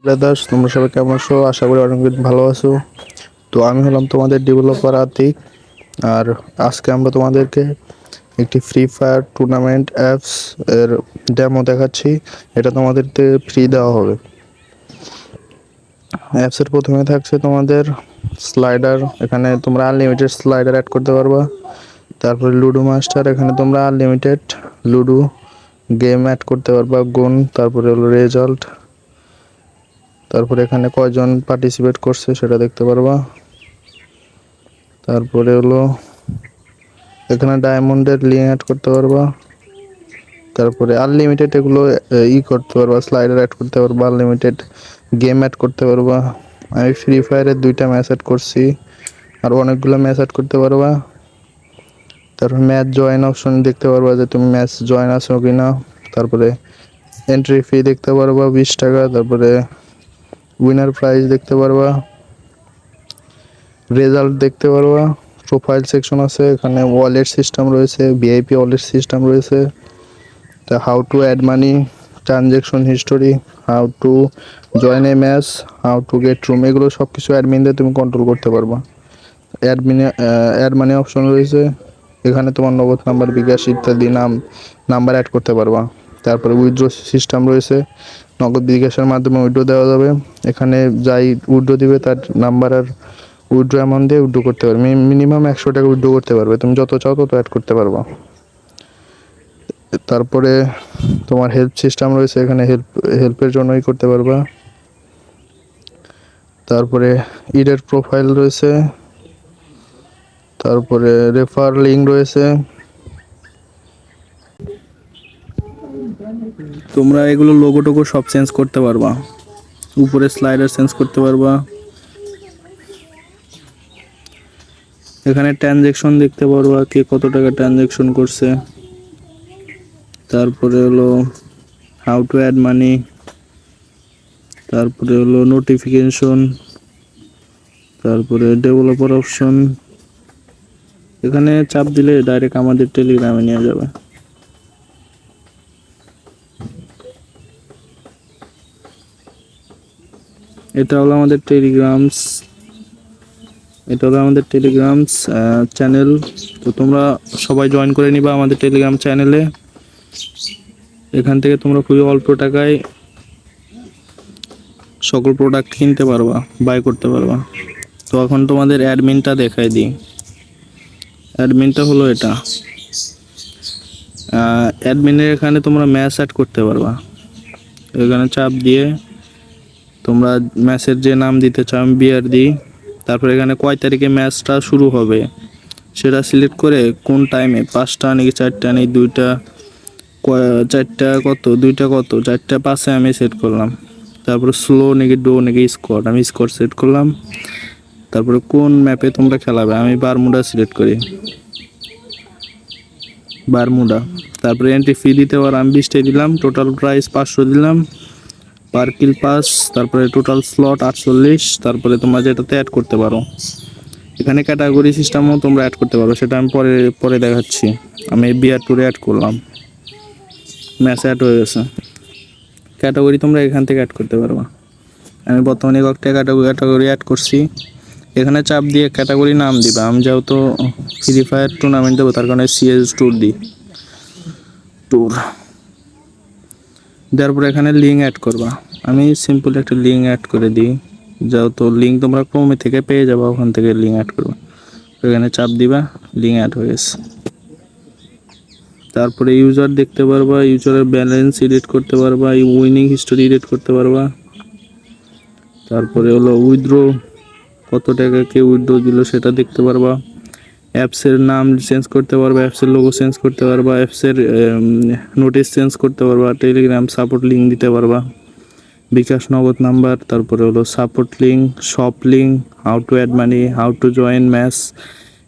Brothers, তোমরা সবাই কেমন আছো? আশা করি অনেক ভালো আছো। তো আমি হলাম তোমাদের ডেভেলপার আতিক। আর আজকে আমরা তোমাদেরকে একটি ফ্রি ফায়ার টুর্নামেন্ট অ্যাপস এর ডেমো দেখাচ্ছি। এটা তোমাদেরকে ফ্রি দেওয়া হবে। অ্যাপসের প্রথমে থাকছে তোমাদের স্লাইডার। এখানে তোমরা আনলিমিটেড স্লাইডার অ্যাড করতে পারবা। তারপরে লুডো মাস্টার, এখানে তোমরা আনলিমিটেড লুডো গেম অ্যাড করতে পারবা, গুণ। তারপরে হলো রেজাল্ট, তারপরে এখানে কয়জন পার্টিসিপেট করছে সেটা দেখতে পারবা। তারপরে হলো এখানে ডায়মন্ডের লিঙ্ক অ্যাড করতে পারবা। তারপরে আনলিমিটেড এগুলো করতে পারবা, স্লাইডার অ্যাড করতে পারবা, আনলিমিটেড গেম অ্যাড করতে পারবা। আমি ফ্রি ফায়ারের 2টা ম্যাচ অ্যাড করছি, আর অনেকগুলো ম্যাচ অ্যাড করতে পারবা। তারপর ম্যাচ জয়েন অপশন দেখতে পারবা যে তুমি ম্যাচ জয়েন আছো কিনা। তারপরে এন্ট্রি ফি দেখতে পারবা 20 টাকা। তারপরে উইনার প্রাইজ দেখতে পারবা, রেজাল্ট দেখতে পারবা, প্রোফাইল সেকশন আছে, এখানে ওয়ালেট সিস্টেম রয়েছে, ভিআইপি ওয়ালেট সিস্টেম রয়েছে। তা how to add money, transaction history, how to join a match, how to get room, এগুলো সব কিছু অ্যাডমিন দিয়ে তুমি কন্ট্রোল করতে পারবা। অ্যাড মানি অপশন রয়েছে, এখানে তোমার নগদ নাম্বার, বিকাশ ইত্যাদি নাম্বার অ্যাড করতে পারবা। তারপরে উইথড্র সিস্টেম রয়েছে, নগদ বিকাশের মাধ্যমে উইথড্র দেওয়া যাবে। এখানে যাই উইথড্র দিবে তার নাম্বার আর উইথড্র অ্যামাউন্ট দিয়ে উইথড্র করতে পারবে। মিনিমাম 100 টাকা উইথড্র করতে পারবে, তুমি যত চাও তত অ্যাড করতে পারবা। তারপরে তোমার হেল্প সিস্টেম রয়েছে, এখানে হেল্পের জন্যই করতে পারবা। তারপরে ইডের প্রোফাইল রয়েছে, তারপরে রেফার লিঙ্ক রয়েছে। তোমরা এগুলো লোগো টোগো সব চেঞ্জ করতে পারবা, উপরে স্লাইডার চেঞ্জ করতে পারবা। এখানে ট্রানজ্যাকশন দেখতে পারবা, কে কত টাকা ট্রানজ্যাকশন করছে। তারপরে হলো হাউ টু অ্যাড মানি, তারপরে হলো নোটিফিকেশন, তারপরে ডেভেলপার অপশন। এখানে চাপ দিলে ডাইরেক্ট আমাদের টেলিগ্রামে নিয়ে যাবে। এটা হলো আমাদের টেলিগ্রামস চ্যানেল। তো তোমরা সবাই জয়েন করে নিবা আমাদের টেলিগ্রাম চ্যানেলে। এখান থেকে তোমরা খুবই অল্প টাকায় সকল প্রোডাক্ট কিনতে পারবা, বাই করতে পারবা। তো এখন তোমাদের অ্যাডমিনটা দেখাই দিই। অ্যাডমিনটা হলো এটা। অ্যাডমিনের এখানে তোমরা ম্যাচ অ্যাড করতে পারবা। এখানে চাপ দিয়ে তোমরা ম্যাচের যে নাম দিতে চাও, আমি বিয়ার দিই। তারপর এখানে কয় তারিখে ম্যাচটা শুরু হবে সেটা সিলেক্ট করে, কোন টাইমে, 5টা নাকি 4টা নাকি 2টা, 4টা কত, 2টা কত, 4টা 5-এ আমি সেট করলাম। তারপরে স্লো নাকি ডো নাকি স্কোর, আমি স্কোর সেট করলাম। তারপরে কোন ম্যাপে তোমরা খেলাবে, আমি বারমুডা সিলেক্ট করি, বারমুডা। তারপরে এন্ট্রি ফি দিতে পারো, আমি 20টাই দিলাম। টোটাল প্রাইস 500 দিলাম, পার কিল 5। তারপরে টোটাল স্লট 48। তারপরে তোমরা যেটাতে অ্যাড করতে পারো, এখানে ক্যাটাগরি সিস্টেমও তোমরা অ্যাড করতে পারো, সেটা আমি পরে দেখাচ্ছি। আমি বিআর ট্যুরে অ্যাড করলাম, ম্যাচ অ্যাড হয়ে গেছে। ক্যাটাগরি তোমরা এখান থেকে অ্যাড করতে পারবা। আমি বর্তমানে একটা ক্যাটাগরি অ্যাড করছি। এখানে চাপ দিয়ে ক্যাটাগরি নাম দিবা। আমি যেহেতু ফ্রি ফায়ার টুর্নামেন্ট দেবো, তার কারণে সিএস ট্যুর দিই, ট্যুর। তারপরে এখানে লিঙ্ক অ্যাড করবা। আমি সিম্পল একটা লিঙ্ক অ্যাড করে দিই, যেহেতু লিঙ্ক তোমরা ক্রোমে থেকে পেয়ে যাবো, ওখান থেকে লিঙ্ক অ্যাড করবা। এখানে চাপ দিবা, লিঙ্ক অ্যাড হয়ে গেছে। তারপরে ইউজার দেখতে পারবা, ইউজারের ব্যালেন্স এডিট করতে পারবা, উইনিং হিস্টোরি এডিট করতে পারবা। তারপরে হলো উইথড্র, কত টাকা কে উইথড্র দিল সেটা দেখতে পারবা। অ্যাপসের নাম চেঞ্জ করতে পারবা, অ্যাপসের লোগো চেঞ্জ করতে পারবা, অ্যাপসের নোটিশ চেঞ্জ করতে পারবা, টেলিগ্রাম সাপোর্ট লিঙ্ক দিতে পারবা, বিকাশ নগদ নাম্বার, তারপরে হলো support link, shop link, how to add money, how to join match,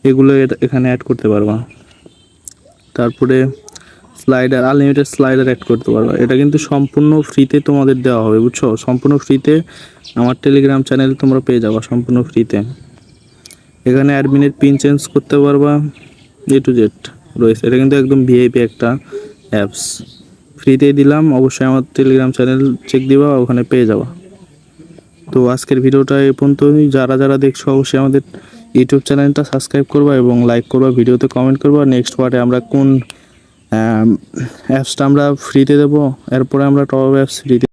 এগুলো এখানে অ্যাড করতে পারবা। তারপরে স্লাইডার, আনলিমিটেড স্লাইডার অ্যাড করতে পারবা। এটা কিন্তু সম্পূর্ণ ফ্রিতে তোমাদের দেওয়া হবে, বুঝছো? সম্পূর্ণ ফ্রিতে আমার টেলিগ্রাম চ্যানেলে তোমরা পেয়ে যাবা, সম্পূর্ণ ফ্রিতে। এখানে অ্যাডমিনের পিন চেঞ্জ করতে পারবা, এ টু জেড রয়েছে। এটা কিন্তু একদম ভিআইপি একটা অ্যাপস, ফ্রিতেই দিলাম। অবশ্যই আমার টেলিগ্রাম চ্যানেল চেক দিবা, ওখানে পেয়ে যাবা। তো আজকের ভিডিওটা এই পর্যন্তই। যারা যারা দেখছো অবশ্যই আমাদের ইউটিউব চ্যানেলটা সাবস্ক্রাইব করবা এবং লাইক করবা, ভিডিওতে কমেন্ট করবা নেক্সট পার্টে আমরা কোন অ্যাপসটা আমরা ফ্রিতে দেবো, এরপরে আমরা টপ অ্যাপস ফ্রিতে